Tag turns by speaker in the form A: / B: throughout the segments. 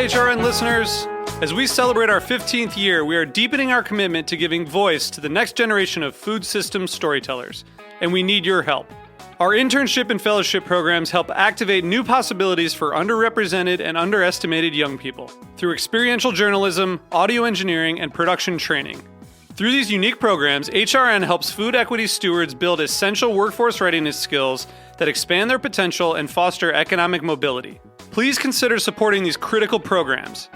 A: HRN listeners. As we celebrate our 15th year, we are deepening our commitment to giving voice to the next generation of food systems storytellers, and we need your help. Our internship and fellowship programs help activate new possibilities for underrepresented and underestimated young people through experiential journalism, audio engineering, and production training. Through these unique programs, HRN helps food equity stewards build essential workforce readiness skills that expand their potential and foster economic mobility. Please consider supporting these critical programs.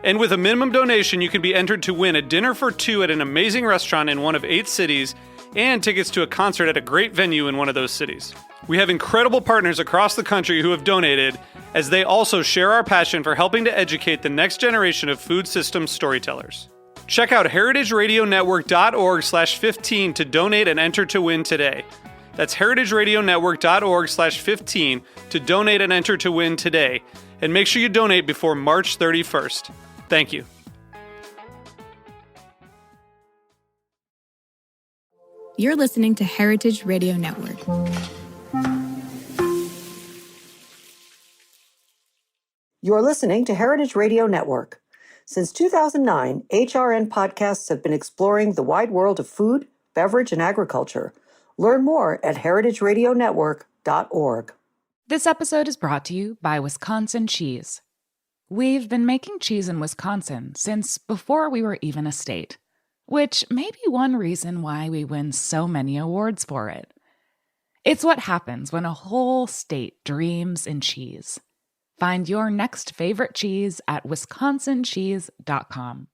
A: And with a minimum donation, you can be entered to win a dinner for two at an amazing restaurant in one of 8 cities and tickets to a concert at a great venue in one of those cities. We have incredible partners across the country who have donated, as they also share our passion for helping to educate the next generation of food systems storytellers. Check out heritageradionetwork.org/15 to donate and enter to win today. That's heritageradionetwork.org/15 to donate and enter to win today. And make sure you donate before March 31st. Thank you.
B: You're listening to Heritage Radio Network.
C: You're listening to Heritage Radio Network. Since 2009, HRN podcasts have been exploring the wide world of food, beverage, and agriculture. Learn more at heritageradionetwork.org.
D: This episode is brought to you by Wisconsin Cheese. We've been making cheese in Wisconsin since before we were even a state, which may be one reason why we win so many awards for it. It's what happens when a whole state dreams in cheese. Find your next favorite cheese at wisconsincheese.com.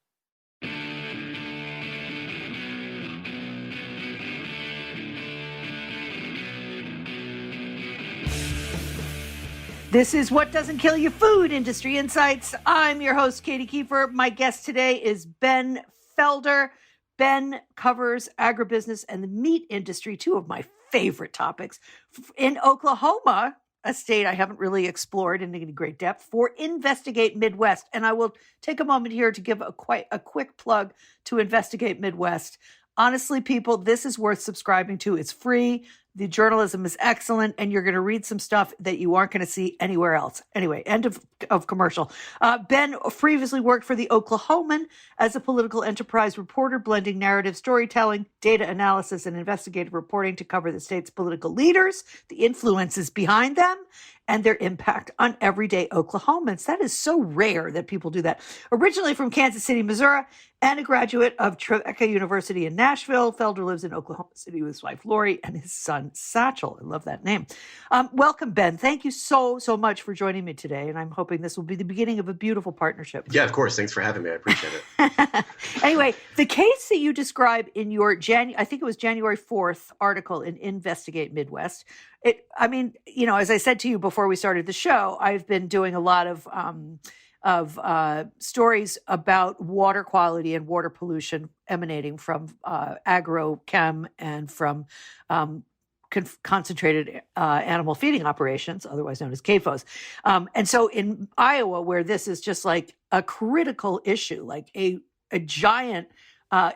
E: This is What Doesn't Kill You, Food Industry Insights. I'm your host, Katie Kiefer. My guest today is Ben Felder. Ben covers agribusiness and the meat industry, two of my favorite topics. In Oklahoma, a state I haven't really explored in any great depth, for Investigate Midwest. And I will take a moment here to give a quick plug to Investigate Midwest. Honestly, people, this is worth subscribing to. It's free. The journalism is excellent, and you're going to read some stuff that you aren't going to see anywhere else. Anyway, end of commercial. Ben previously worked for the Oklahoman as a political enterprise reporter, blending narrative storytelling, data analysis, and investigative reporting to cover the state's political leaders, the influences behind them, and their impact on everyday Oklahomans. That is so rare that people do that. Originally from Kansas City, Missouri, and a graduate of Trevecca University in Nashville, Felder lives in Oklahoma City with his wife, Lori, and his son, Satchel. I love that name. Welcome, Ben. Thank you so much for joining me today, and I'm hoping this will be the beginning of a beautiful partnership.
F: Yeah, of course. Thanks for having me. I appreciate it.
E: Anyway, the case that you describe in your I think it was January 4th article in Investigate Midwest, as I said to you before we started the show, I've been doing a lot of stories about water quality and water pollution emanating from agrochem and from concentrated animal feeding operations, otherwise known as CAFOs. And so in Iowa, where this is just like a critical issue, like a giant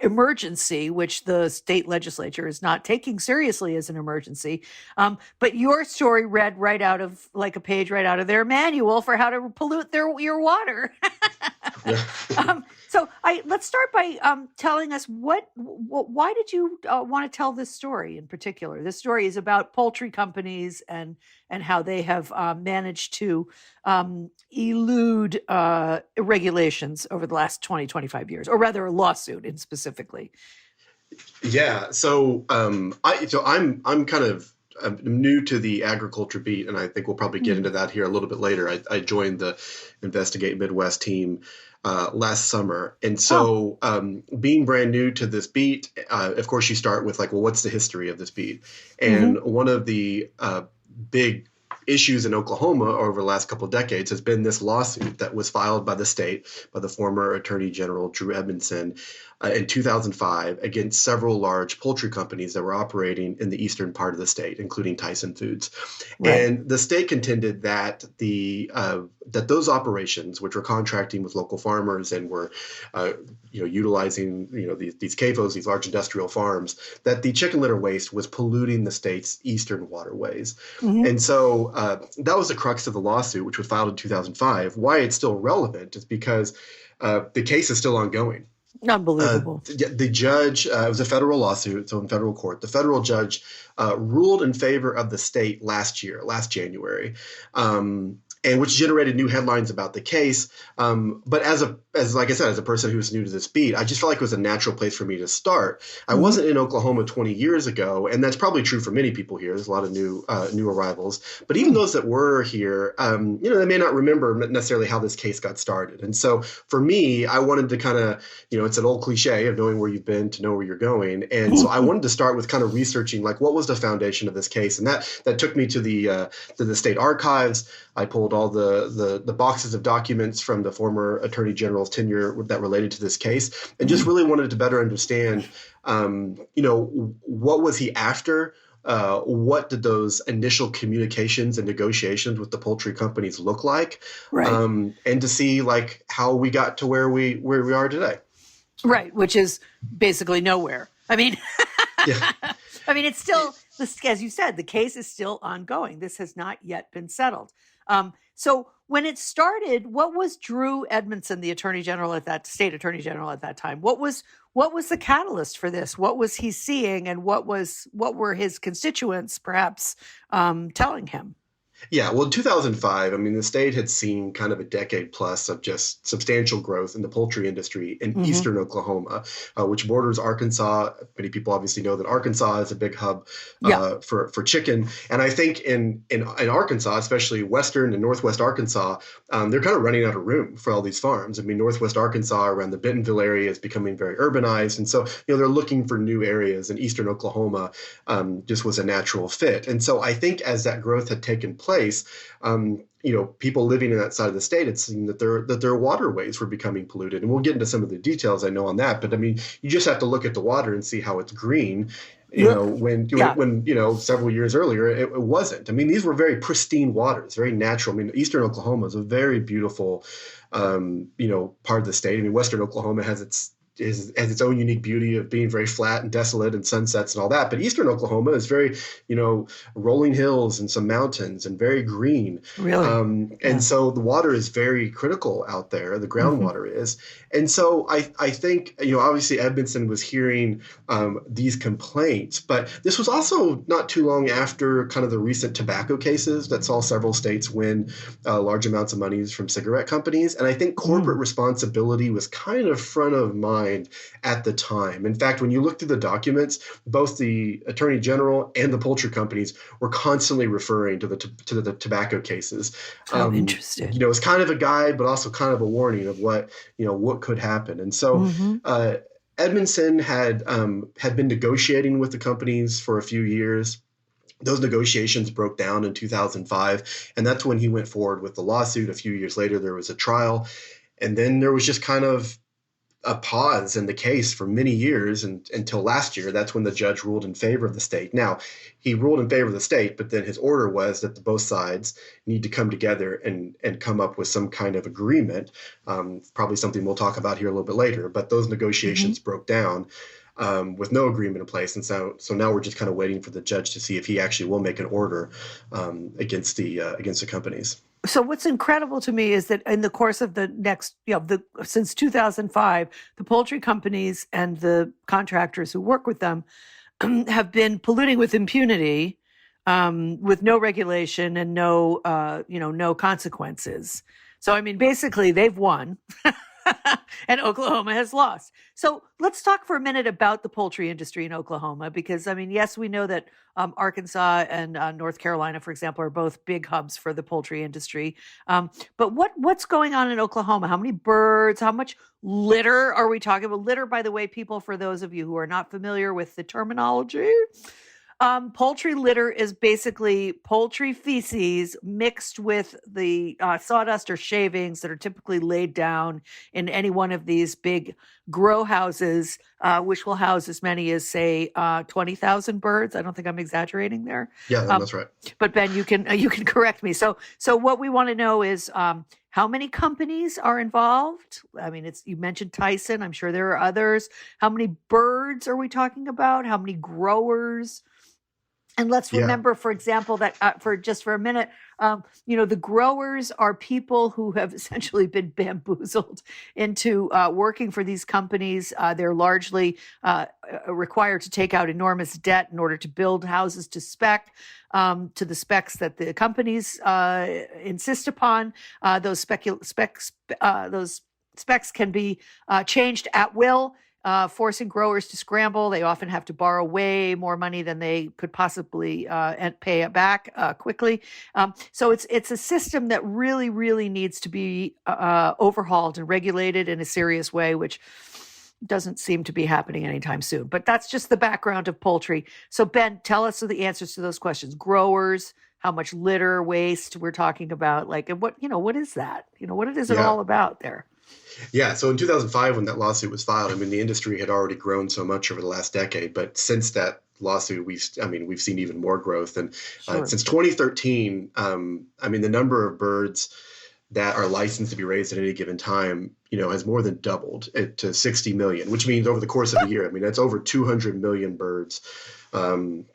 E: emergency, which the state legislature is not taking seriously as an emergency. But your story read right out of like a page right out of their manual for how to pollute your water. So let's start by telling us why did you want to tell this story in particular? This story is about poultry companies and how they have managed to elude regulations over the last 25 years, or rather a lawsuit in specifically.
F: Yeah. So I'm kind of new to the agriculture beat, and I think we'll probably get into that here a little bit later. I joined the Investigate Midwest team last summer. And so being brand new to this beat, of course, you start with like, well, what's the history of this beat? And one of the big issues in Oklahoma over the last couple of decades has been this lawsuit that was filed by the state, by the former Attorney General Drew Edmondson in 2005 against several large poultry companies that were operating in the eastern part of the state, including Tyson Foods. Right. And the state contended that that those operations, which were contracting with local farmers and were utilizing these CAFOs, these large industrial farms, that the chicken litter waste was polluting the state's eastern waterways. And so that was the crux of the lawsuit, which was filed in 2005. Why it's still relevant is because the case is still ongoing.
E: Unbelievable.
F: The judge, it was a federal lawsuit, so in federal court, the federal judge ruled in favor of the state last January, and which generated new headlines about the case. But as like I said, as a person who's new to this beat, I just felt like it was a natural place for me to start. I wasn't in Oklahoma 20 years ago, and that's probably true for many people here. There's a lot of new arrivals, but even those that were here, they may not remember necessarily how this case got started. And so for me, I wanted to kind of, it's an old cliche of knowing where you've been to know where you're going. And so I wanted to start with kind of researching, like, what was the foundation of this case? And that took me to the state archives. I pulled all the boxes of documents from the former Attorney General's tenure that related to this case, and just really wanted to better understand, what was he after? What did those initial communications and negotiations with the poultry companies look like?
E: Right.
F: And to see like how we got to where we are today.
E: Right, which is basically nowhere. I mean,
F: Yeah.
E: I mean, it's still, as you said, the case is still ongoing. This has not yet been settled. So when it started, what was Drew Edmondson, the state attorney general at that time? What was the catalyst for this? What was he seeing, and what were his constituents perhaps telling him?
F: Yeah, well, in 2005, the state had seen kind of a decade plus of just substantial growth in the poultry industry in eastern Oklahoma, which borders Arkansas. Many people obviously know that Arkansas is a big hub for chicken. And I think in Arkansas, especially western and northwest Arkansas, they're kind of running out of room for all these farms. Northwest Arkansas around the Bentonville area is becoming very urbanized. And so, they're looking for new areas, and eastern Oklahoma just was a natural fit. And so I think as that growth had taken place, people living in that side of the state had seen that their waterways were becoming polluted. And we'll get into some of the details I know on that. But you just have to look at the water and see how it's green. When several years earlier it wasn't. These were very pristine waters, very natural. Eastern Oklahoma is a very beautiful, part of the state. Western Oklahoma has its own unique beauty of being very flat and desolate and sunsets and all that. But eastern Oklahoma is very, rolling hills and some mountains and very green.
E: Really?
F: And so the water is very critical out there. The groundwater is. And so I think, obviously Edmondson was hearing these complaints, but this was also not too long after kind of the recent tobacco cases that saw several states win large amounts of monies from cigarette companies. And I think corporate responsibility was kind of front of mind at the time. In fact, when you look through the documents, both the Attorney General and the poultry companies were constantly referring to the tobacco cases.
E: Interesting.
F: It's kind of a guide, but also kind of a warning of what could happen. And so Edmondson had been negotiating with the companies for a few years. Those negotiations broke down in 2005, and that's when he went forward with the lawsuit. A few years later, there was a trial, and then there was just kind of a pause in the case for many years until last year. That's when the judge ruled in favor of the state. Now, he ruled in favor of the state, but then his order was that both sides need to come together and come up with some kind of agreement, probably something we'll talk about here a little bit later. But those negotiations broke down with no agreement in place. And so now we're just kind of waiting for the judge to see if he actually will make an order against the companies.
E: So what's incredible to me is that in the course of the next, since 2005, the poultry companies and the contractors who work with them have been polluting with impunity, with no regulation and no consequences. So, basically they've won and Oklahoma has lost. So let's talk for a minute about the poultry industry in Oklahoma, because, yes, we know that Arkansas and North Carolina, for example, are both big hubs for the poultry industry. But what's going on in Oklahoma? How many birds? How much litter are we talking about? Litter, by the way, people, for those of you who are not familiar with the terminology, poultry litter is basically poultry feces mixed with the sawdust or shavings that are typically laid down in any one of these big grow houses, which will house as many as, say, 20,000 birds. I don't think I'm exaggerating there.
F: Yeah, that's right.
E: But Ben, you can correct me. So what we want to know is how many companies are involved? You mentioned Tyson. I'm sure there are others. How many birds are we talking about? How many growers? And let's
F: Yeah.
E: remember, for example, that for a minute, the growers are people who have essentially been bamboozled into working for these companies. They're largely required to take out enormous debt in order to build houses to to the specs that the companies insist upon. Those specs can be changed at will, forcing growers to scramble. They often have to borrow way more money than they could possibly and pay it back quickly. So it's a system that really, really needs to be overhauled and regulated in a serious way, which doesn't seem to be happening anytime soon. But that's just the background of poultry. So Ben, tell us the answers to those questions. Growers, how much litter, waste we're talking about, like, and what is that? What is it all about there?
F: Yeah. So in 2005, when that lawsuit was filed, I mean, the industry had already grown so much over the last decade, but since that lawsuit, we've seen even more growth. And since 2013, the number of birds that are licensed to be raised at any given time, has more than doubled to 60 million, which means over the course of a year, that's over 200 million birds,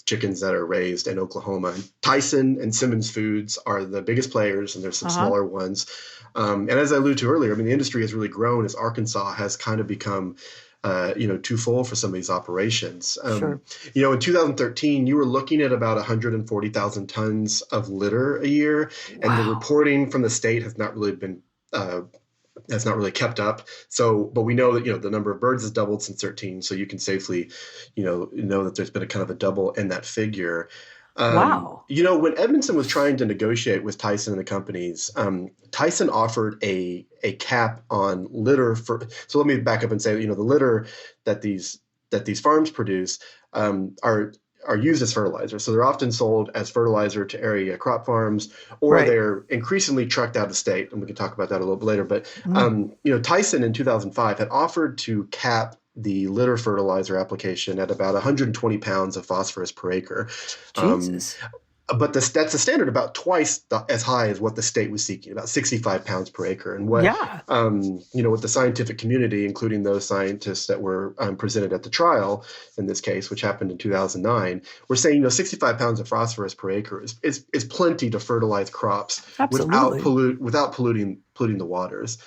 F: chickens that are raised in Oklahoma. And Tyson and Simmons Foods are the biggest players, and there's some smaller ones. And as I alluded to earlier, the industry has really grown as Arkansas has kind of become too full for some of these operations.
E: Sure.
F: In 2013, you were looking at about 140,000 tons of litter a year, and the reporting from the state has not really been kept up. So, but we know that the number of birds has doubled since 13, so you can safely know that there's been a kind of a double in that figure. When Edmondson was trying to negotiate with Tyson and the companies, Tyson offered a cap on litter so let me back up and say, the litter that these farms produce are used as fertilizer. So they're often sold as fertilizer to area crop farms, or they're increasingly trucked out of state. And we can talk about that a little bit later. But, Tyson in 2005 had offered to cap the litter fertilizer application at about 120 pounds of phosphorus per acre.
E: Jesus.
F: But that's a standard about twice as high as what the state was seeking, about 65 pounds per acre. And what the scientific community, including those scientists that were presented at the trial in this case, which happened in 2009, were saying 65 pounds of phosphorus per acre is plenty to fertilize crops without polluting the waters.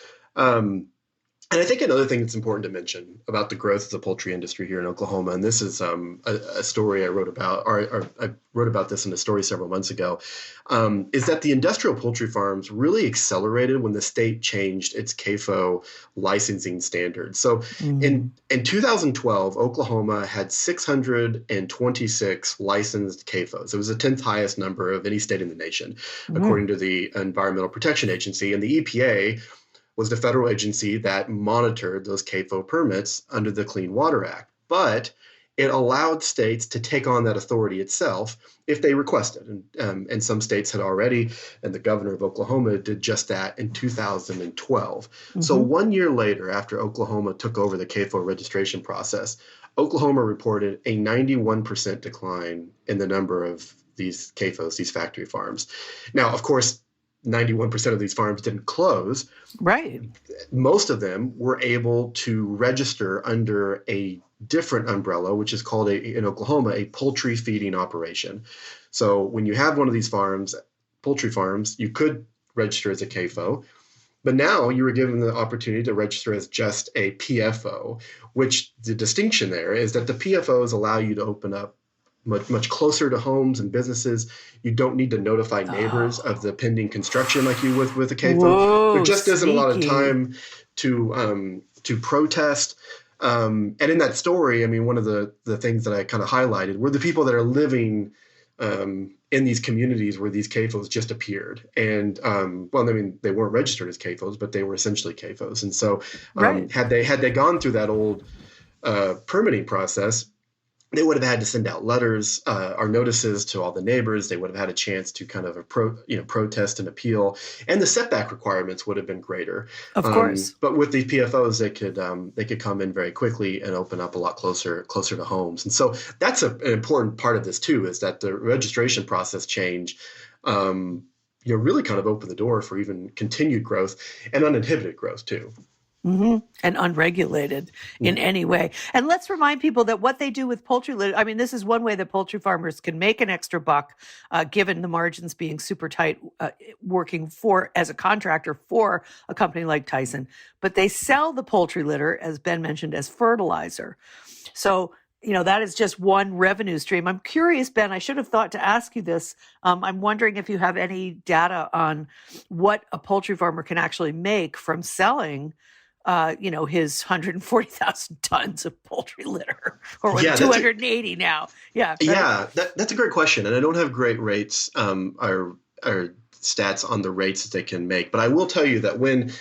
F: And I think another thing that's important to mention about the growth of the poultry industry here in Oklahoma, and this is a story I wrote about, or I wrote about this in a story several months ago, is that the industrial poultry farms really accelerated when the state changed its CAFO licensing standards. So in 2012, Oklahoma had 626 licensed CAFOs. It was the 10th highest number of any state in the nation, according to the Environmental Protection Agency. And the EPA was the federal agency that monitored those CAFO permits under the Clean Water Act. But it allowed states to take on that authority itself if they requested. And some states had already, and the governor of Oklahoma did just that in 2012. So 1 year later, after Oklahoma took over the CAFO registration process, Oklahoma reported a 91% decline in the number of these CAFOs, these factory farms. Now, of course, 91% of these farms didn't close.
E: Right.
F: Most of them were able to register under a different umbrella, which is called in Oklahoma, a poultry feeding operation. So when you have one of these farms, poultry farms, you could register as a CAFO, but now you were given the opportunity to register as just a PFO, which the distinction there is that the PFOs allow you to open up much closer to homes and businesses. You don't need to notify neighbors of the pending construction like you would with a CAFO. There just isn't a lot of time to protest. And in that story, one of the things that I kind of highlighted were the people that are living in these communities where these CAFOs just appeared. And they weren't registered as CAFOs, but they were essentially CAFOs. And so had they gone through that old permitting process, they would have had to send out letters or notices to all the neighbors. They would have had a chance to kind of protest and appeal, and the setback requirements would have been greater.
E: Of course,
F: but with these PFOs, they could come in very quickly and open up a lot closer to homes. And so that's an important part of this too, is that the registration process change really kind of opened the door for even continued growth and uninhibited growth too.
E: And unregulated in any way. And let's remind people that what they do with poultry litter, I mean, this is one way that poultry farmers can make an extra buck, given the margins being super tight, working as a contractor for a company like Tyson. But they sell the poultry litter, as Ben mentioned, as fertilizer. So, that is just one revenue stream. I'm curious, Ben, I should have thought to ask you this. I'm wondering if you have any data on what a poultry farmer can actually make from selling his 140,000 tons of poultry litter, or 280 now. Yeah.
F: Yeah, that's a great question. And I don't have great rates or stats on the rates that they can make. But I will tell you that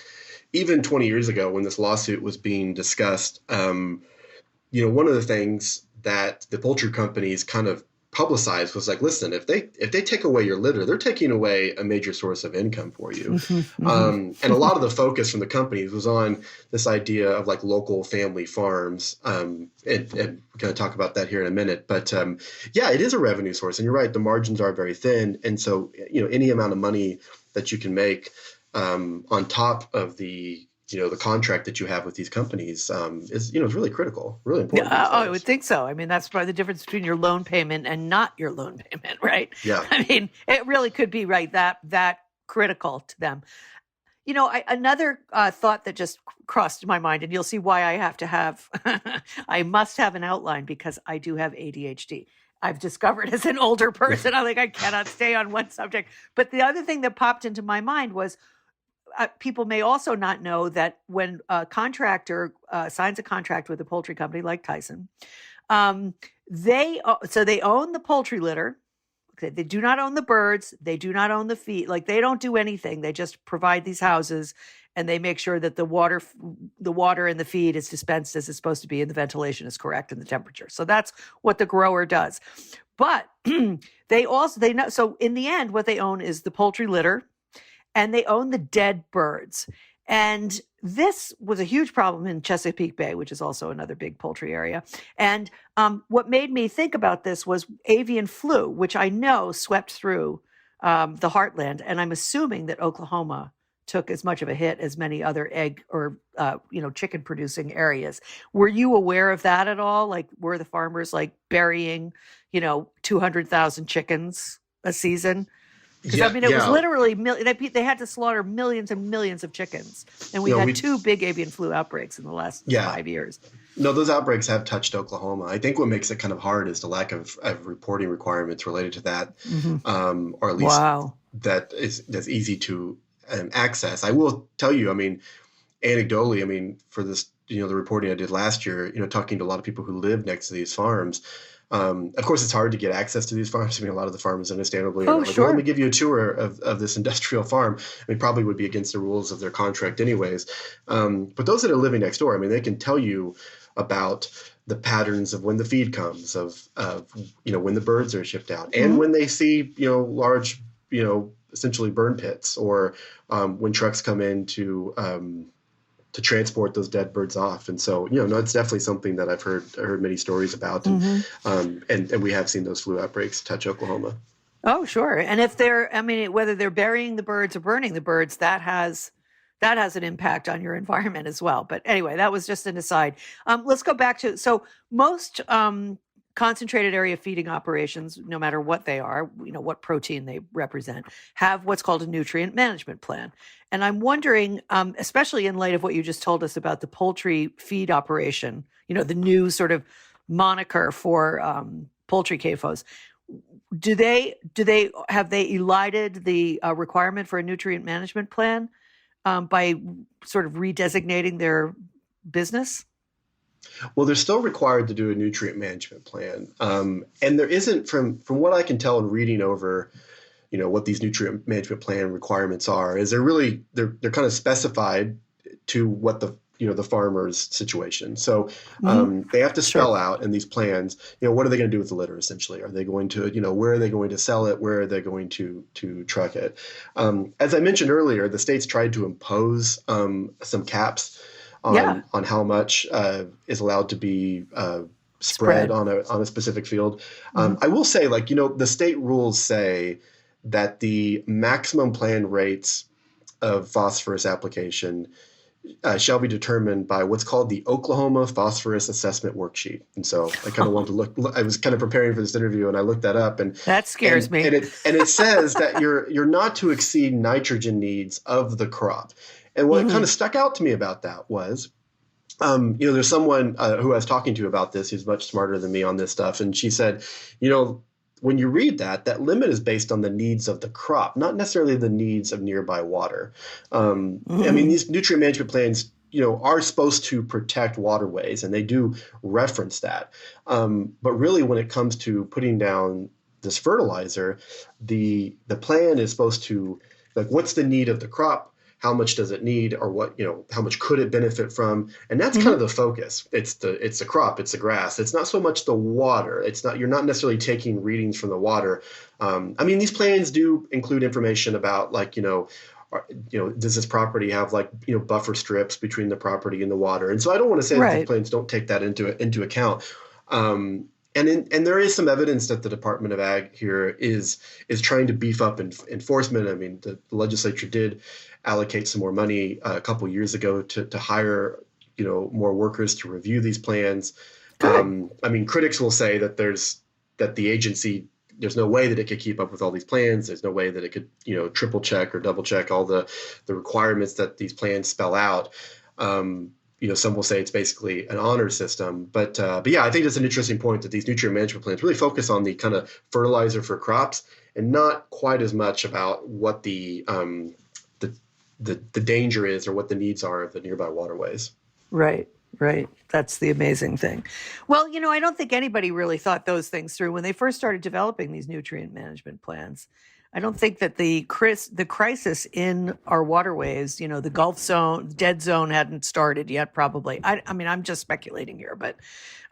F: even 20 years ago, when this lawsuit was being discussed, one of the things that the poultry companies kind of publicized was like, listen, if they take away your litter, they're taking away a major source of income for you. And a lot of the focus from the companies was on this idea of like local family farms. And we're going to talk about that here in a minute. But it is a revenue source. And you're right, the margins are very thin. And so, any amount of money that you can make on top of the contract that you have with these companies is really critical, really important.
E: Yeah, I would think so. I mean, that's probably the difference between your loan payment and not your loan payment, right?
F: Yeah.
E: I mean, it really could be right that critical to them. Another thought that just crossed my mind, and you'll see why I must have an outline because I do have ADHD. I've discovered as an older person, I cannot stay on one subject. But the other thing that popped into my mind was, people may also not know that when a contractor signs a contract with a poultry company like Tyson, they own the poultry litter. Okay, they do not own the birds. They do not own the feed. They don't do anything. They just provide these houses, and they make sure that the water and the feed is dispensed as it's supposed to be, and the ventilation is correct and the temperature. So that's what the grower does. But they know. So in the end, what they own is the poultry litter, and they own the dead birds. And this was a huge problem in Chesapeake Bay, which is also another big poultry area. And what made me think about this was avian flu, which I know swept through the heartland. And I'm assuming that Oklahoma took as much of a hit as many other egg or chicken producing areas. Were you aware of that at all? Were the farmers burying 200,000 chickens a season? Because it was literally they had to slaughter millions and millions of chickens, and we had two big avian flu outbreaks in the last 5 years.
F: No, those outbreaks have touched Oklahoma. I think what makes it kind of hard is the lack of reporting requirements related to that, or at least that's easy to access. I will tell you, anecdotally, for this, the reporting I did last year, talking to a lot of people who live next to these farms. Of course, it's hard to get access to these farms. A lot of the farmers, understandably, are
E: sure.
F: Let me give you a tour of this industrial farm. Probably would be against the rules of their contract anyways. But those that are living next door, they can tell you about the patterns of when the feed comes, of when the birds are shipped out, and when they see, large, essentially burn pits, or when trucks come in to transport those dead birds off. And so, it's definitely something that I've heard many stories about. And we have seen those flu outbreaks touch Oklahoma.
E: Oh, sure. And if whether they're burying the birds or burning the birds, that has an impact on your environment as well. But anyway, that was just an aside. Let's go back to, so most concentrated area feeding operations, no matter what they are, what protein they represent, have what's called a nutrient management plan. And I'm wondering, especially in light of what you just told us about the poultry feed operation, the new sort of moniker for poultry CAFOs, have they elided the requirement for a nutrient management plan by sort of redesignating their business?
F: Well, they're still required to do a nutrient management plan. And there isn't, from what I can tell in reading over, what these nutrient management plan requirements are, is they're kind of specified to what the farmer's situation. So they have to spell out in these plans, what are they going to do with the litter, essentially? Are they going to, where are they going to sell it? Where are they going to truck it? As I mentioned earlier, the states tried to impose some caps on how much is allowed to be spread on a specific field. I will say, the state rules say that the maximum planned rates of phosphorus application shall be determined by what's called the Oklahoma Phosphorus Assessment Worksheet. And so I kind of wanted to look. I was kind of preparing for this interview, and I looked that up, and
E: that scares me.
F: And it says that you're not to exceed nitrogen needs of the crop. And what kind of stuck out to me about that was, there's someone who I was talking to about this who's much smarter than me on this stuff, and she said, when you read that limit is based on the needs of the crop, not necessarily the needs of nearby water. I mean, these nutrient management plans, are supposed to protect waterways, and they do reference that. But really, when it comes to putting down this fertilizer, the plan is supposed to, like, what's the need of the crop? How much does it need, or what, how much could it benefit from? And that's kind of the focus. It's the crop, it's the grass. It's not so much the water. You're not necessarily taking readings from the water. I mean, these plans do include information about, like, does this property have, like, buffer strips between the property and the water? And so I don't want to say that the plans don't take that into account. And there is some evidence that the Department of Ag here is trying to beef up enforcement. I mean, the legislature did allocate some more money a couple years ago to hire more workers to review these plans. I mean, critics will say that the agency, there's no way that it could keep up with all these plans. There's no way that it could triple check or double check all the requirements that these plans spell out. Some will say it's basically an honor system, but yeah, I think that's an interesting point that these nutrient management plans really focus on the kind of fertilizer for crops and not quite as much about what the danger is or what the needs are of the nearby waterways.
E: Right. That's the amazing thing. Well, I don't think anybody really thought those things through when they first started developing these nutrient management plans. I don't think that the crisis in our waterways, the Gulf zone, dead zone hadn't started yet, probably. I mean, I'm just speculating here, but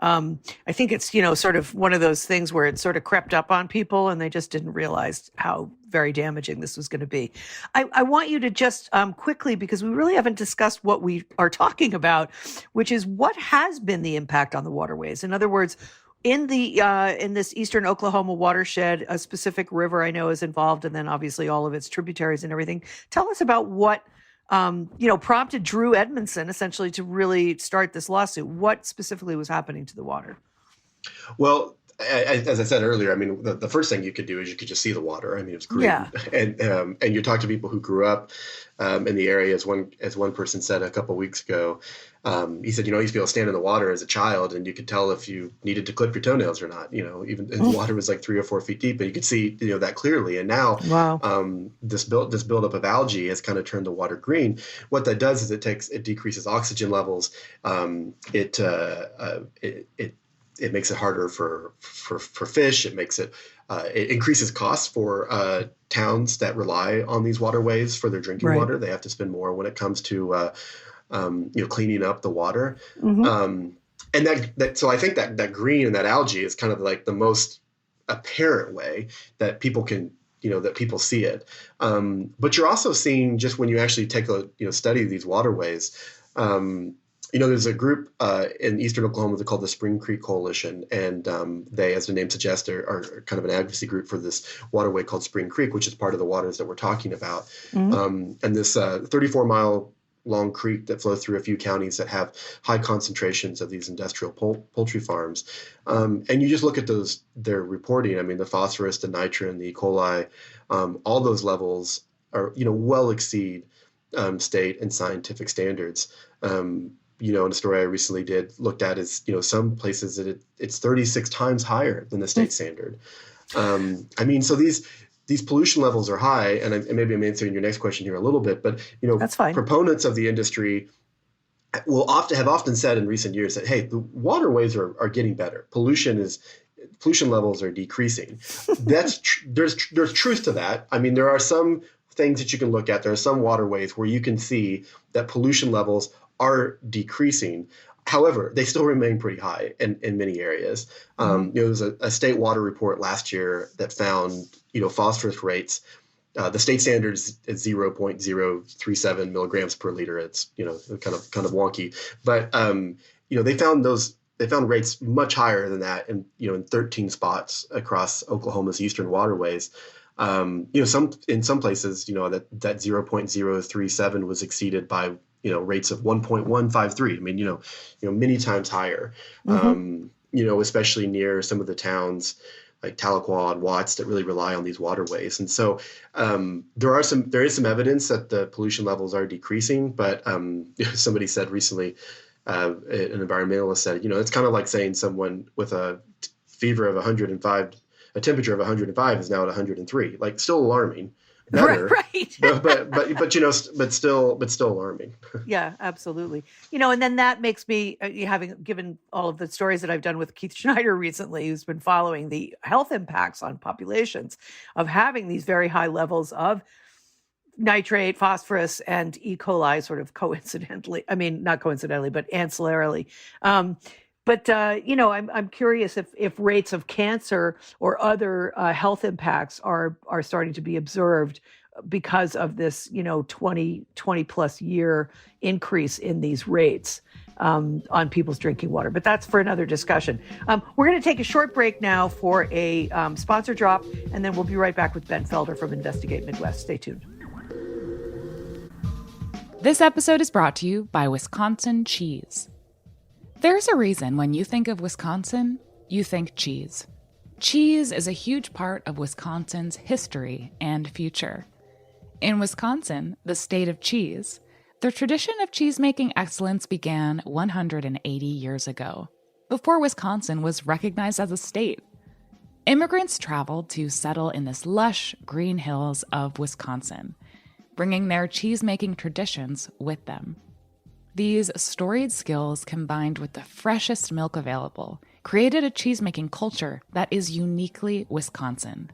E: I think it's, sort of one of those things where it sort of crept up on people and they just didn't realize how very damaging this was going to be. I want you to just quickly, because we really haven't discussed what we are talking about, which is what has been the impact on the waterways. In other words, in this eastern Oklahoma watershed, a specific river I know is involved, and then obviously all of its tributaries and everything. Tell us about what prompted Drew Edmondson essentially to really start this lawsuit. What specifically was happening to the water?
F: Well, as I said earlier, I mean, the first thing you could do is you could just see the water. I mean, it's green, and you talk to people who grew up in the area. As one person said a couple of weeks ago, he said, I used to be able to stand in the water as a child, and you could tell if you needed to clip your toenails or not. Even the water was like 3 or 4 feet deep, and you could see that clearly. And now, this buildup of algae has kind of turned the water green. What that does is it decreases oxygen levels. It makes it harder for fish. It makes it increases costs for towns that rely on these waterways for their drinking water. They have to spend more when it comes to cleaning up the water. And so I think that green and that algae is kind of like the most apparent way that people can that people see it. But you're also seeing, just when you actually take a study these waterways. There's a group in eastern Oklahoma that's called the Spring Creek Coalition, and they, as the name suggests, are kind of an advocacy group for this waterway called Spring Creek, which is part of the waters that we're talking about. And this 34-mile-long creek that flows through a few counties that have high concentrations of these industrial poultry farms. And you just look at their reporting. I mean, the phosphorus, the nitrogen, the E. coli, all those levels are well exceed state and scientific standards. In a story I recently looked at is, some places that it's 36 times higher than the state standard. I mean, so these pollution levels are high, and maybe I'm answering your next question here a little bit, but,
E: that's fine. Proponents
F: of the industry have often said in recent years that, hey, the waterways are getting better. Pollution levels are decreasing. There's truth to that. I mean, there are some things that you can look at. There are some waterways where you can see that pollution levels are decreasing. However, they still remain pretty high in many areas. There was a state water report last year that found, phosphorus rates. The state standard is 0.037 milligrams per liter. It's, kind of wonky, but, they found rates much higher than that in 13 spots across Oklahoma's eastern waterways. In some places, that 0.037 was exceeded by rates of 1.153. I mean, many times higher. Especially near some of the towns like Tahlequah and Watts that really rely on these waterways. And so there is some evidence that the pollution levels are decreasing, but somebody said recently, an environmentalist said, it's kind of like saying someone with a fever of 105, a temperature of 105 is now at 103, like still alarming. Better,
E: right.
F: but still alarming.
E: Yeah, absolutely. And then that makes me, having given all of the stories that I've done with Keith Schneider recently, who's been following the health impacts on populations of having these very high levels of nitrate, phosphorus, and E. coli sort of coincidentally, I mean, not coincidentally, but ancillarily. I'm curious if rates of cancer or other health impacts are starting to be observed because of this, 20 plus year increase in these rates on people's drinking water. But that's for another discussion. We're going to take a short break now for a sponsor drop, and then we'll be right back with Ben Felder from Investigate Midwest. Stay tuned.
D: This episode is brought to you by Wisconsin Cheese. There's a reason when you think of Wisconsin, you think cheese. Cheese is a huge part of Wisconsin's history and future. In Wisconsin, the state of cheese, the tradition of cheese-making excellence began 180 years ago, before Wisconsin was recognized as a state. Immigrants traveled to settle in this lush green hills of Wisconsin, bringing their cheese-making traditions with them. These storied skills, combined with the freshest milk available, created a cheese-making culture that is uniquely Wisconsin.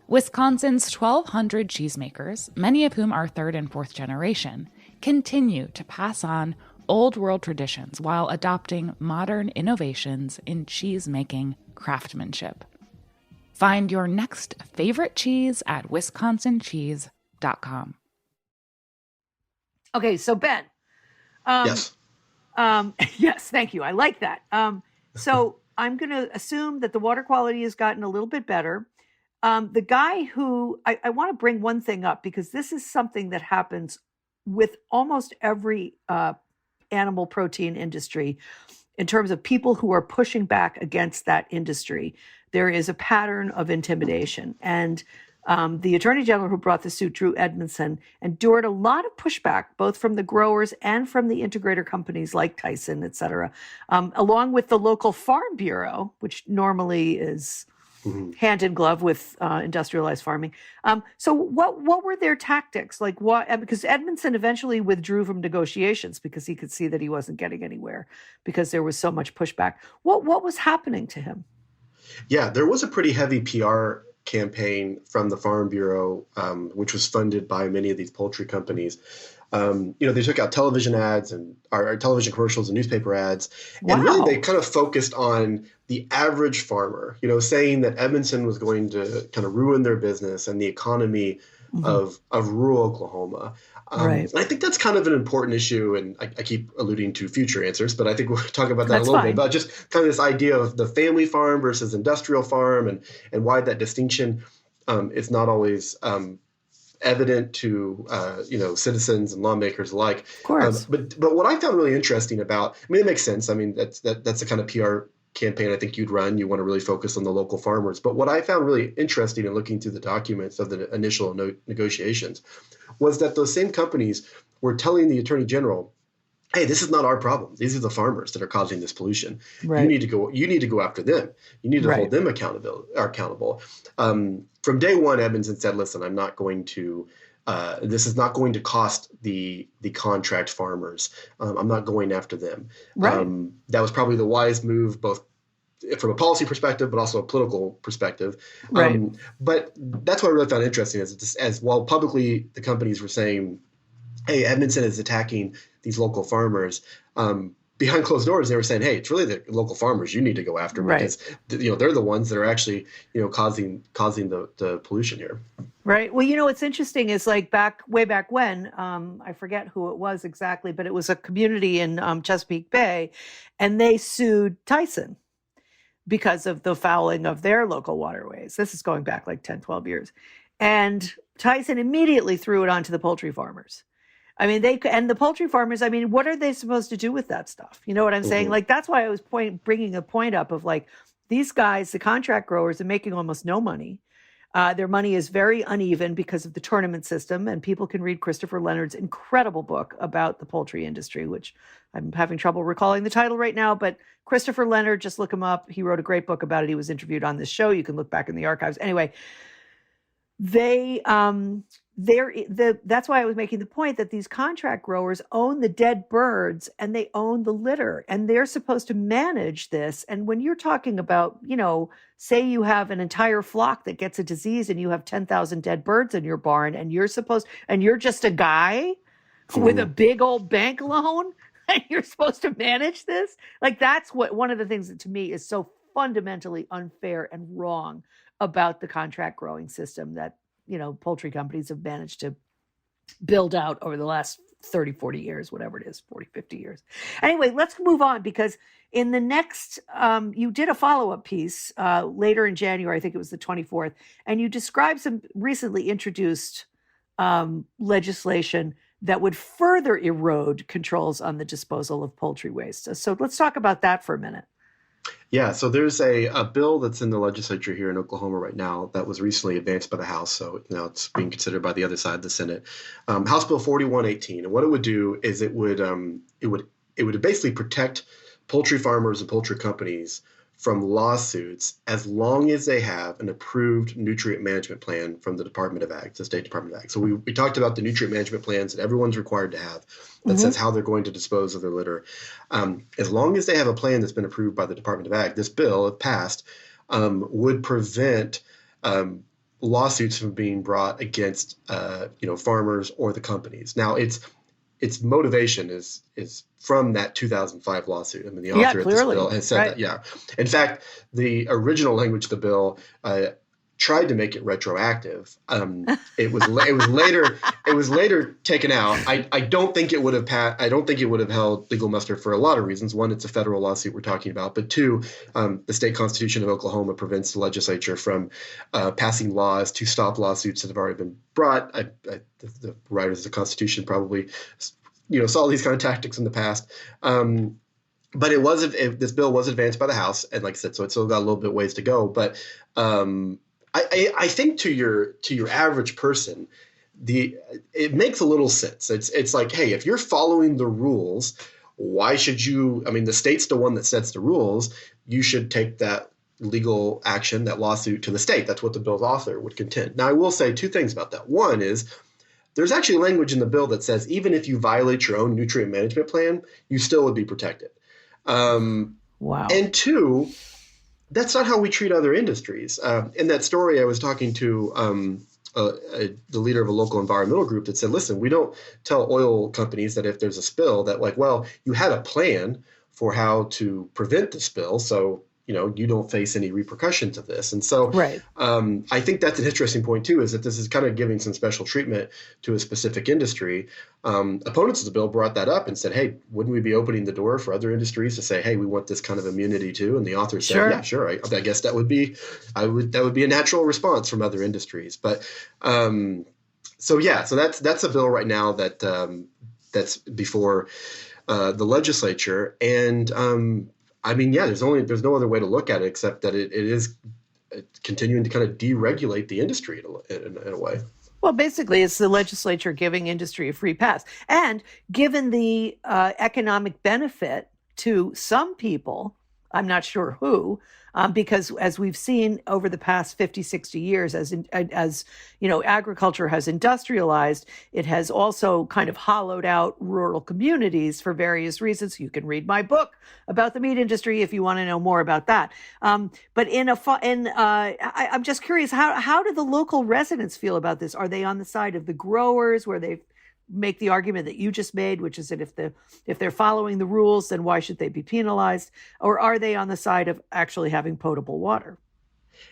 D: Wisconsin's 1,200 cheesemakers, many of whom are third and fourth generation, continue to pass on old-world traditions while adopting modern innovations in cheese-making craftsmanship. Find your next favorite cheese at wisconsincheese.com.
E: Okay, so Ben.
F: Yes.
E: Yes, thank you. I like that. So I'm going to assume that the water quality has gotten a little bit better. The guy who I want to bring one thing up, because this is something that happens with almost every animal protein industry in terms of people who are pushing back against that industry. There is a pattern of intimidation. And the attorney general who brought the suit, Drew Edmondson, endured a lot of pushback, both from the growers and from the integrator companies like Tyson, et cetera, along with the local farm bureau, which normally is hand in glove with industrialized farming. So what were their tactics? Like what? Because Edmondson eventually withdrew from negotiations because he could see that he wasn't getting anywhere because there was so much pushback. What was happening to him?
F: Yeah, there was a pretty heavy PR campaign from the Farm Bureau, which was funded by many of these poultry companies. They took out television ads and our television commercials and newspaper ads.
E: Wow.
F: And really they kind of focused on the average farmer, saying that Edmondson was going to kind of ruin their business and the economy of rural Oklahoma.
E: Right.
F: And I think that's kind of an important issue. And I keep alluding to future answers, but I think we'll talk about that
E: That's
F: a little
E: fine.
F: bit, about just kind of this idea of the family farm versus industrial farm and why that distinction is not always evident to citizens and lawmakers alike.
E: Of course.
F: But what I found really interesting about, it makes sense. I mean, that's the kind of PR campaign I think you'd run. You want to really focus on the local farmers. But what I found really interesting in looking through the documents of the initial negotiations was that those same companies were telling the attorney general, hey, this is not our problem. These are the farmers that are causing this pollution.
E: Right.
F: You need to go after them. You need to hold them accountable. From day one, Edmondson said, listen, I'm not going to this is not going to cost the contract farmers. I'm not going after them.
E: Right.
F: That was probably the wise move, both from a policy perspective, but also a political perspective.
E: Right.
F: But that's what I really found interesting as while publicly the companies were saying, hey, Edmondson is attacking these local farmers. Behind closed doors, they were saying, hey, it's really the local farmers you need to go after because they're the ones that are actually causing the pollution here.
E: Right. Well, what's interesting is like way back when, I forget who it was exactly, but it was a community in Chesapeake Bay, and they sued Tyson because of the fouling of their local waterways. This is going back like 10, 12 years. And Tyson immediately threw it onto the poultry farmers. I mean, and the poultry farmers, I mean, what are they supposed to do with that stuff? You know what I'm saying? Like, that's why I was bringing a point up of like, these guys, the contract growers, are making almost no money. Their money is very uneven because of the tournament system, and people can read Christopher Leonard's incredible book about the poultry industry, which I'm having trouble recalling the title right now, but Christopher Leonard, just look him up. He wrote a great book about it. He was interviewed on this show. You can look back in the archives. Anyway, that's why I was making the point that these contract growers own the dead birds and they own the litter, and they're supposed to manage this. And when you're talking about, say you have an entire flock that gets a disease and you have 10,000 dead birds in your barn, and you're just a guy with a big old bank loan and you're supposed to manage this. Like, that's one of the things that to me is so fundamentally unfair and wrong about the contract growing system that, poultry companies have managed to build out over the last 30, 40 years, whatever it is, 40, 50 years. Anyway, let's move on, because in the next, you did a follow-up piece later in January, I think it was the 24th, and you described some recently introduced legislation that would further erode controls on the disposal of poultry waste. So let's talk about that for a minute.
F: Yeah, so there's a bill that's in the legislature here in Oklahoma right now that was recently advanced by the House. So now it's being considered by the other side of the Senate. House Bill 4118. And what it would do is it would basically protect poultry farmers and poultry companies from lawsuits as long as they have an approved nutrient management plan from the Department of Ag, the State Department of Ag. So we talked about the nutrient management plans that everyone's required to have that says how they're going to dispose of their litter. As long as they have a plan that's been approved by the Department of Ag, this bill, if passed, would prevent lawsuits from being brought against farmers or the companies. Now, its motivation is from that 2005 lawsuit. I mean, the author of this bill has said that. Yeah. In fact, the original language of the bill tried to make it retroactive. It was later taken out. I don't think it would have I don't think it would have held legal muster for a lot of reasons. One, it's a federal lawsuit we're talking about, but two, the state constitution of Oklahoma prevents the legislature from passing laws to stop lawsuits that have already been brought. The writers of the Constitution probably saw these kind of tactics in the past. But this bill was advanced by the House, and like I said, so it's still got a little bit ways to go. But I think to your average person, it makes a little sense. It's like, hey, if you're following the rules, why should you? I mean, the state's the one that sets the rules. You should take that legal action, that lawsuit, to the state. That's what the bill's author would contend. Now, I will say two things about that. One is there's actually language in the bill that says even if you violate your own nutrient management plan, you still would be protected.
E: Wow.
F: And two, that's not how we treat other industries. In that story, I was talking to the leader of a local environmental group that said, listen, we don't tell oil companies that if there's a spill that you had a plan for how to prevent the spill. So, you don't face any repercussions of this. And so I think that's an interesting point, too, is that this is kind of giving some special treatment to a specific industry. Opponents of the bill brought that up and said, hey, wouldn't we be opening the door for other industries to say, hey, we want this kind of immunity, too? And the author said, yeah, sure. I guess that would be a natural response from other industries. But so that's a bill right now that's before the legislature. And there's no other way to look at it except that it is continuing to kind of deregulate the industry in a way.
E: Well, basically, it's the legislature giving industry a free pass. And given the economic benefit to some people, I'm not sure who, because as we've seen over the past 50, 60 years, as agriculture has industrialized, it has also kind of hollowed out rural communities for various reasons. You can read my book about the meat industry if you want to know more about that. But I'm just curious, how do the local residents feel about this? Are they on the side of the growers, where they make the argument that you just made, which is that if they're following the rules, then why should they be penalized? Or are they on the side of actually having potable water?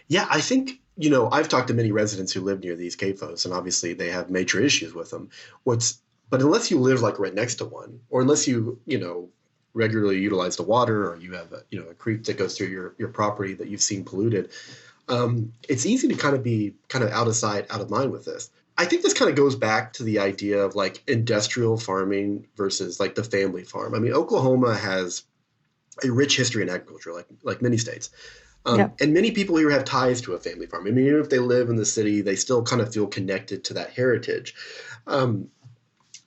F: Yeah, I think, I've talked to many residents who live near these CAFOs, and obviously they have major issues with them. But unless you live right next to one, or unless you regularly utilize the water, or you have a creek that goes through your property that you've seen polluted, it's easy to be out of sight, out of mind with this. I think this kind of goes back to the idea of like industrial farming versus like the family farm. I mean, Oklahoma has a rich history in agriculture, like many states. And many people here have ties to a family farm. I mean, even if they live in the city, they still kind of feel connected to that heritage.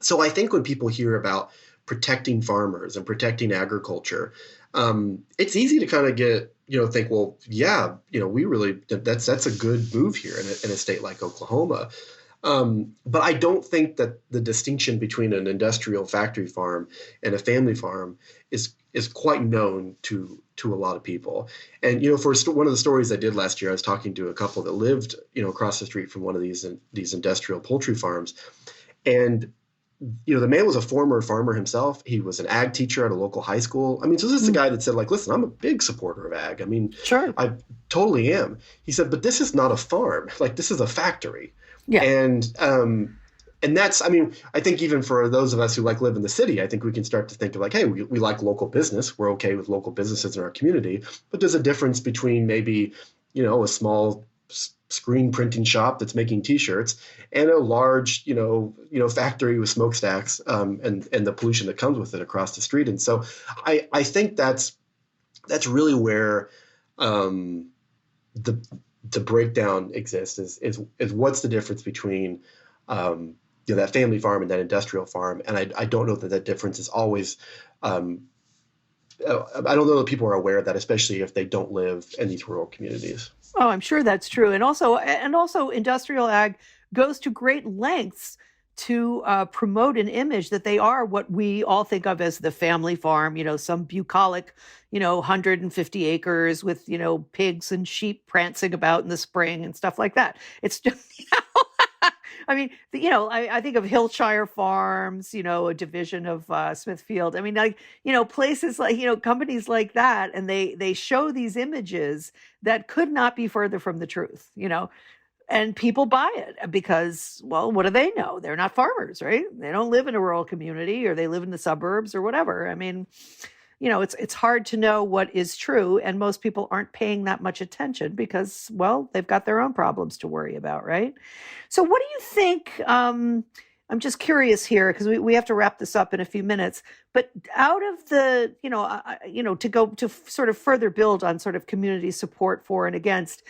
F: So I think when people hear about protecting farmers and protecting agriculture, it's easy to kind of get, think, well, yeah, we really, that's a good move here in a state like Oklahoma. But I don't think that the distinction between an industrial factory farm and a family farm is quite known to a lot of people. And, for one of the stories I did last year, I was talking to a couple that lived, across the street from one of these industrial poultry farms. And, the man was a former farmer himself. He was an ag teacher at a local high school. I mean, so this is a guy that said, like, listen, I'm a big supporter of ag. I mean,
E: sure,
F: I totally am. He said, but this is not a farm. Like, this is a factory.
E: Yeah.
F: And that's, I mean, I think even for those of us who live in the city, I think we can start to think of like, hey, we like local business. We're okay with local businesses in our community. But there's a difference between maybe, a small screen printing shop that's making T-shirts and a large, factory with smokestacks and the pollution that comes with it across the street. And so I think that's really where the breakdown exists is what's the difference between that family farm and that industrial farm. And I don't know that difference is always I don't know that people are aware of that, especially if they don't live in these rural communities.
E: Oh, I'm sure that's true. And also industrial ag goes to great lengths to promote an image that they are what we all think of as the family farm, some bucolic, 150 acres with, pigs and sheep prancing about in the spring and stuff like that. It's just, I mean, I think of Hillshire Farms, a division of Smithfield. I mean, places like, companies like that. And they show these images that could not be further from the truth, and people buy it because, well, what do they know? They're not farmers, right? They don't live in a rural community or they live in the suburbs or whatever. I mean, it's hard to know what is true. And most people aren't paying that much attention because, well, they've got their own problems to worry about, right? So what do you think? I'm just curious here because we have to wrap this up in a few minutes. But out of the, to go to sort of further build on sort of community support for and against,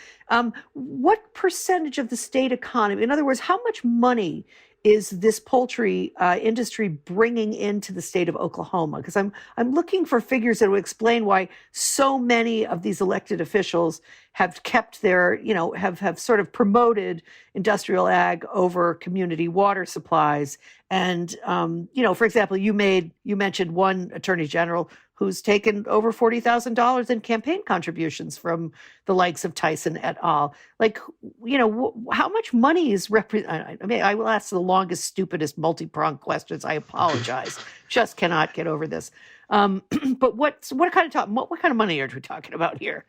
E: what percentage of the state economy, in other words, how much money is this poultry industry bringing into the state of Oklahoma? Because I'm looking for figures that will explain why so many of these elected officials have kept their, have sort of promoted industrial ag over community water supplies. And, for example, you mentioned one attorney general who's taken over $40,000 in campaign contributions from the likes of Tyson et al. How much money is I mean, I will ask the longest, stupidest, multi-pronged questions. I apologize. Just cannot get over this. But what kind of money are we talking about here?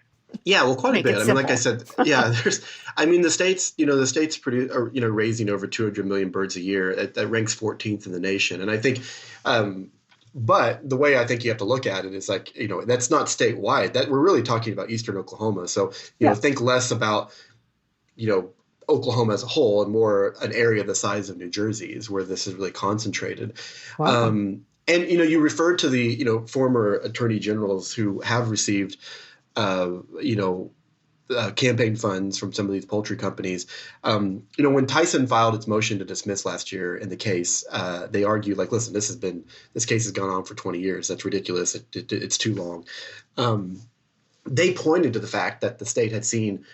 F: Yeah, well, quite a bit. I mean, like I said, yeah, the states produce, raising over 200 million birds a year. That ranks 14th in the nation. And I think, but the way I think you have to look at it is like, that's not statewide. That we're really talking about Eastern Oklahoma. So, think less about, Oklahoma as a whole and more an area the size of New Jersey is where this is really concentrated.
E: Wow.
F: And, you referred to the, former attorney generals who have received campaign funds from some of these poultry companies. When Tyson filed its motion to dismiss last year in the case, they argued like, listen, this case has gone on for 20 years. That's ridiculous. It's too long. They pointed to the fact that the state had seen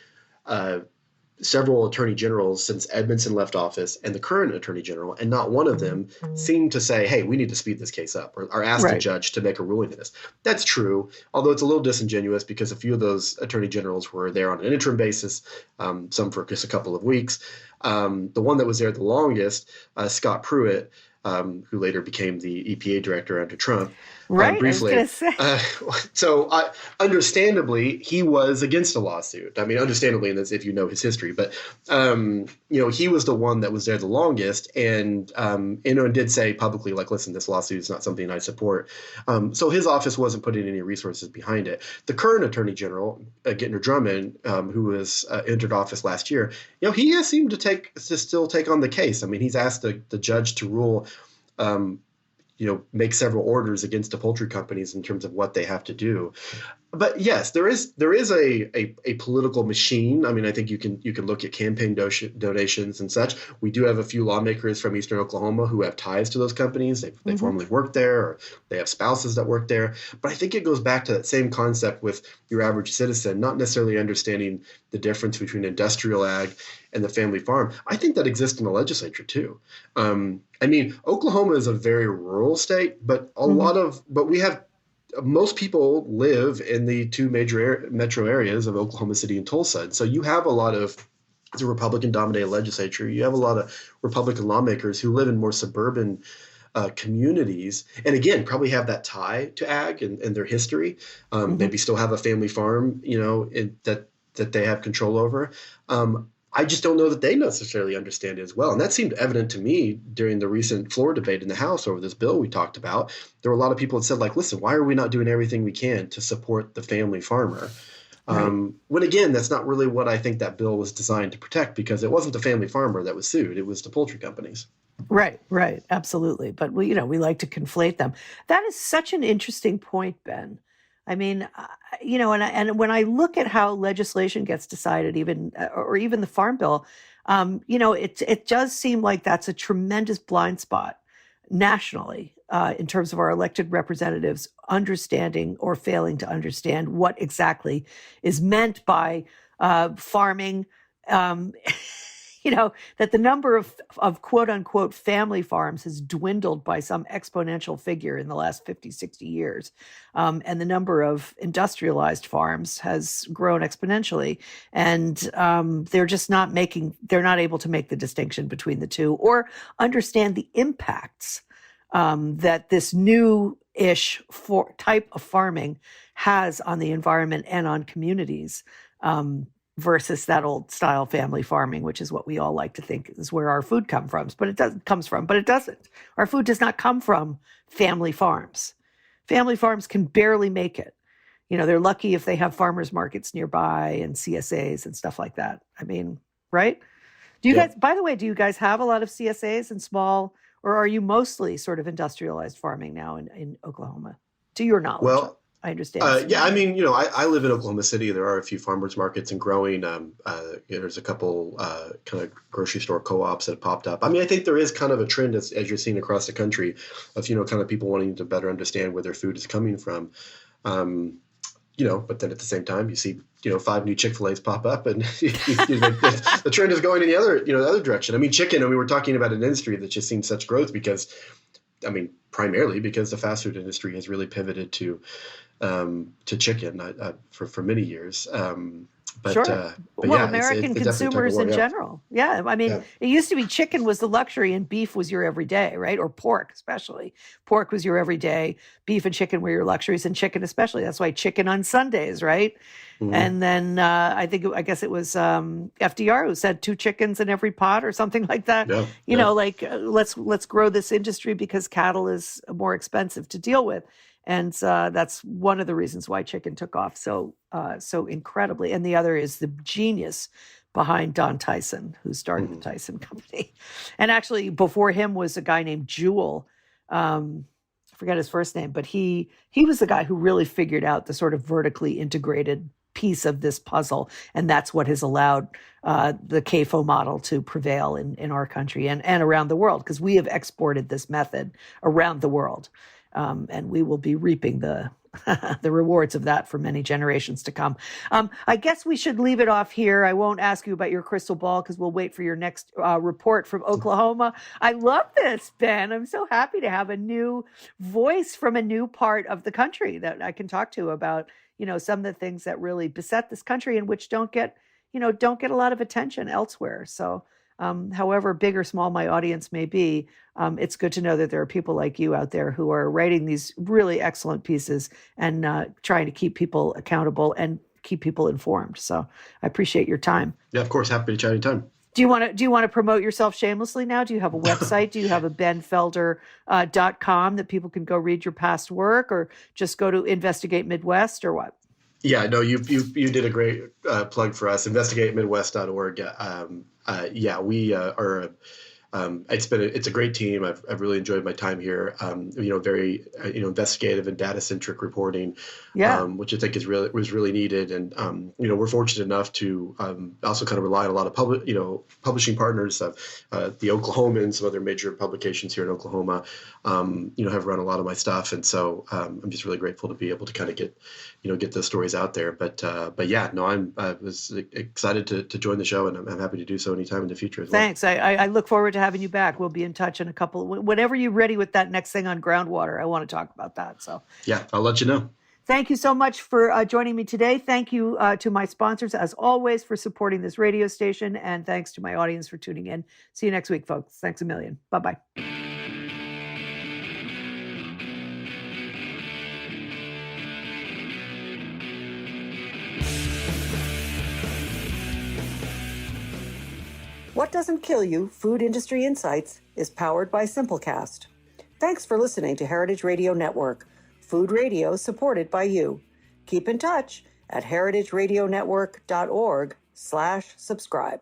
F: several attorney generals since Edmondson left office and the current attorney general, and not one of them seemed to say, hey, we need to speed this case up or ask the judge to make a ruling in this. That's true, although it's a little disingenuous because a few of those attorney generals were there on an interim basis, some for just a couple of weeks. The one that was there the longest, Scott Pruitt, who later became the EPA director under Trump.
E: Right.
F: Briefly.
E: I was going to say.
F: So understandably, he was against a lawsuit. I mean, understandably, in this, if you know his history, but, he was the one that was there the longest and did say publicly, like, listen, this lawsuit is not something I support. So his office wasn't putting any resources behind it. The current Attorney General, Gittner Drummond, who was entered office last year, he has seemed to still take on the case. I mean, he's asked the judge to rule, make several orders against the poultry companies in terms of what they have to do. But yes, there is a political machine. I mean, I think you can look at campaign donations and such. We do have a few lawmakers from Eastern Oklahoma who have ties to those companies. They formerly worked there, or they have spouses that work there. But I think it goes back to that same concept with your average citizen, not necessarily understanding the difference between industrial ag and the family farm. I think that exists in the legislature too. Oklahoma is a very rural state, but we have. Most people live in the two major metro areas of Oklahoma City and Tulsa. And so you have it's a Republican-dominated legislature. You have a lot of Republican lawmakers who live in more suburban communities, and again, probably have that tie to ag and their history. Maybe still have a family farm, that they have control over. I just don't know that they necessarily understand it as well. And that seemed evident to me during the recent floor debate in the House over this bill we talked about. There were a lot of people that said, like, listen, why are we not doing everything we can to support the family farmer? Right. When, again, that's not really what I think that bill was designed to protect, because it wasn't the family farmer that was sued. It was the poultry companies.
E: Right. Absolutely. But we like to conflate them. That is such an interesting point, Ben. I mean, and when I look at how legislation gets decided, even the Farm Bill, it does seem like that's a tremendous blind spot nationally in terms of our elected representatives understanding or failing to understand what exactly is meant by farming. That the number of quote unquote family farms has dwindled by some exponential figure in the last 50, 60 years. And the number of industrialized farms has grown exponentially. And they're not able to make the distinction between the two or understand the impacts that this new-ish type of farming has on the environment and on communities. Versus that old style family farming, which is what we all like to think is where our food comes from. But it doesn't. Our food does not come from family farms. Family farms can barely make it. They're lucky if they have farmers markets nearby and CSAs and stuff like that. I mean, right? Do you guys, by the way, do you guys have a lot of CSAs and small, or are you mostly sort of industrialized farming now in Oklahoma, to your knowledge? Well, I understand.
F: I live in Oklahoma City. There are a few farmers markets and growing. There's a couple kind of grocery store co-ops that have popped up. I mean, I think there is kind of a trend as you're seeing across the country of, kind of people wanting to better understand where their food is coming from. But then at the same time, you see, 5 new Chick-fil-A's pop up, and the trend is going in the other direction. I mean, chicken. We're talking about an industry that's just seen such growth primarily because the fast food industry has really pivoted to chicken for many years.
E: Sure. American consumers in general. Yeah. It used to be chicken was the luxury and beef was your everyday, right? Or pork, especially. Pork was your everyday. Beef and chicken were your luxuries, and chicken especially. That's why chicken on Sundays, right? Mm-hmm. And then I guess it was FDR who said 2 chickens in every pot or something like that. Let's grow this industry because cattle is more expensive to deal with. And that's one of the reasons why chicken took off so incredibly. And the other is the genius behind Don Tyson, who started the Tyson Company. And actually, before him was a guy named Jewel. I forget his first name, but he was the guy who really figured out the sort of vertically integrated piece of this puzzle. And that's what has allowed the CAFO model to prevail in our country and around the world, because we have exported this method around the world. And we will be reaping the rewards of that for many generations to come. I guess we should leave it off here. I won't ask you about your crystal ball because we'll wait for your next report from Oklahoma. I love this, Ben. I'm so happy to have a new voice from a new part of the country that I can talk to about, some of the things that really beset this country and which don't get a lot of attention elsewhere. So however big or small my audience may be, it's good to know that there are people like you out there who are writing these really excellent pieces and trying to keep people accountable and keep people informed. So I appreciate your time.
F: Yeah, of course. Happy to chat anytime.
E: Do you want to promote yourself shamelessly now? Do you have a website? Do you have a benfelder.com that people can go read your past work, or just go to Investigate Midwest, or what?
F: Yeah, no, you did a great plug for us. InvestigateMidwest.org. Yeah, we are. It's a great team. I've really enjoyed my time here. Very investigative and data centric reporting, which I think was really needed. And we're fortunate enough to also kind of rely on a lot of publishing partners. The Oklahoman, some other major publications here in Oklahoma, have run a lot of my stuff, and so I'm just really grateful to be able to kind of get those stories out there. But yeah, no, I was excited to join the show, and I'm happy to do so anytime in the future as well.
E: Thanks. I look forward to having you back. We'll be in touch in a couple. Whenever you're ready with that next thing on groundwater, I want to talk about that. So
F: yeah, I'll let you know.
E: Thank you so much for joining me today. Thank you to my sponsors, as always, for supporting this radio station, and thanks to my audience for tuning in. See you next week, folks. Thanks a million. Bye-bye.
C: What Doesn't Kill You, Food Industry Insights, is powered by Simplecast. Thanks for listening to Heritage Radio Network, food radio supported by you. Keep in touch at heritageradionetwork.org/subscribe.